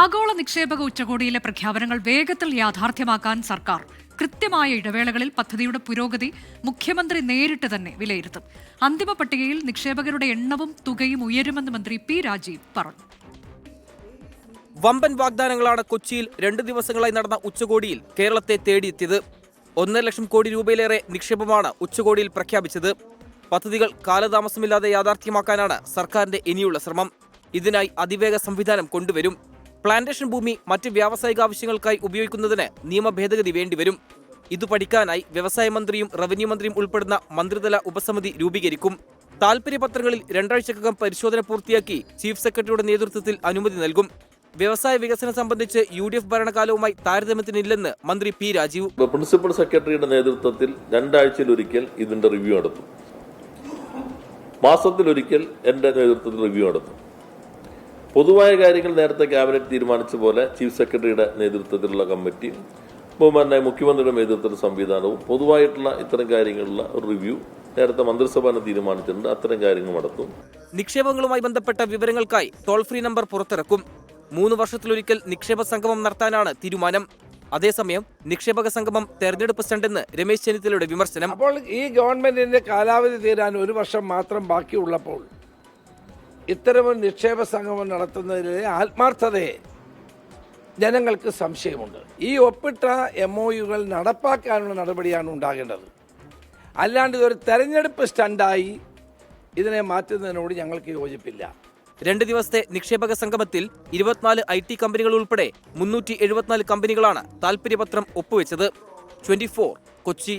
ആഗോള നിക്ഷേപക ഉച്ചകോടിയിലെ പ്രഖ്യാപനങ്ങൾ വേഗത്തിൽ യാഥാർത്ഥ്യമാക്കാൻ സർക്കാർ കൃത്യമായ ഇടവേളകളിൽ പദ്ധതിയുടെ പുരോഗതി മുഖ്യമന്ത്രി നേരിട്ട് തന്നെ വിലയിരുത്തും. അന്തിമ പട്ടികയിൽ നിക്ഷേപകരുടെ എണ്ണവും തുകയും ഉയരുമെന്ന് മന്ത്രി പി രാജീവ് പറഞ്ഞു. വമ്പൻ വാഗ്ദാനങ്ങളാണ് കൊച്ചിയിൽ 2 ദിവസങ്ങളായി നടന്ന ഉച്ചകോടിയിൽ കേരളത്തെ തേടിയെത്തിയത്. 1.5 ലക്ഷം കോടി രൂപയിലേറെ നിക്ഷേപമാണ് ഉച്ചകോടിയിൽ പ്രഖ്യാപിച്ചത്. പദ്ധതികൾ കാലതാമസമില്ലാതെ യാഥാർത്ഥ്യമാക്കാനാണ് സർക്കാരിന്റെ ഇനിയുള്ള ശ്രമം. ഇതിനായി അതിവേഗ സംവിധാനം കൊണ്ടുവരും. പ്ലാന്റേഷൻ ഭൂമി മറ്റ് വ്യാവസായിക ആവശ്യങ്ങൾക്കായി ഉപയോഗിക്കുന്നതിന് നിയമ ഭേദഗതി വേണ്ടിവരും. ഇത് പഠിക്കാനായി വ്യവസായ മന്ത്രിയും റവന്യൂ മന്ത്രിയും ഉൾപ്പെടുന്ന മന്ത്രിതല ഉപസമിതി രൂപീകരിക്കും. താൽപര്യപത്രങ്ങളിൽ 2 ആഴ്ചക്കകം പരിശോധന പൂർത്തിയാക്കി ചീഫ് സെക്രട്ടറിയുടെ നേതൃത്വത്തിൽ അനുമതി നൽകും. വ്യവസായ വികസനം സംബന്ധിച്ച് UDF ഭരണകാലവുമായി താരതമ്യത്തിനില്ലെന്ന് മന്ത്രി പി രാജീവ്. പ്രിൻസിപ്പൽ സെക്രട്ടറിയുടെ നേതൃത്വത്തിൽ 2 ആഴ്ചയിലൊരിക്കൽ ഇതിന്റെ റിവ്യൂ നടത്തും. മാസത്തിലൊരിക്കൽ എന്റെ നേതൃത്വത്തിൽ റിവ്യൂ നടത്തും. പൊതുവായ കാര്യങ്ങൾ നേരത്തെ ക്യാബിനറ്റ് തീരുമാനിച്ച പോലെ ചീഫ് സെക്രട്ടറിയുടെ നേതൃത്വത്തിലുള്ള കമ്മിറ്റി, ബഹുമാനായ മുഖ്യമന്ത്രിയുടെ നേതൃത്വത്തിലുള്ള സംവിധാനവും പൊതുവായിട്ടുള്ള ഇത്തരം കാര്യങ്ങളുള്ള ഒരു റിവ്യൂ നേരത്തെ മന്ത്രിസഭ തീരുമാനിച്ചിട്ടുണ്ട്. അത്തരം കാര്യങ്ങൾ നടത്തും. നിക്ഷേപങ്ങളുമായി ബന്ധപ്പെട്ട വിവരങ്ങൾക്കായി ടോൾ ഫ്രീ നമ്പർ പുറത്തിറക്കും. 3 വർഷത്തിലൊരിക്കൽ നിക്ഷേപ സംഗമം നടത്താനാണ് തീരുമാനം. അതേസമയം നിക്ഷേപക സംഗമം തെരഞ്ഞെടുപ്പ് സ്റ്റണ്ടെന്ന് രമേശ് ചെന്നിത്തലയുടെ വിമർശനം. അപ്പോൾ ഈ ഗവൺമെന്റിന്റെ കാലാവധി തീരാൻ 1 വർഷം മാത്രം ബാക്കിയുള്ളപ്പോൾ ഇത്തരമൊരു നിക്ഷേപ സംഗമം നടത്തുന്നതിലെ ആത്മാർത്ഥതയെ ജനങ്ങൾക്ക് സംശയമുണ്ട്. ഈ ഒപ്പിട്ട MOUകൾ നടപ്പാക്കാനുള്ള നടപടിയാണ് ഉണ്ടാകേണ്ടത്. അല്ലാണ്ട് ഇതൊരു തെരഞ്ഞെടുപ്പ് സ്റ്റണ്ടായി ഇതിനെ മാറ്റുന്നതിനോട് ഞങ്ങൾക്ക് യോജിപ്പില്ല. 2 ദിവസത്തെ നിക്ഷേപക സംഗമത്തിൽ 24 IT കമ്പനികൾ ഉൾപ്പെടെ 374 കമ്പനികളാണ് താൽപര്യപത്രം ഒപ്പുവെച്ചത്. 24 കൊച്ചി.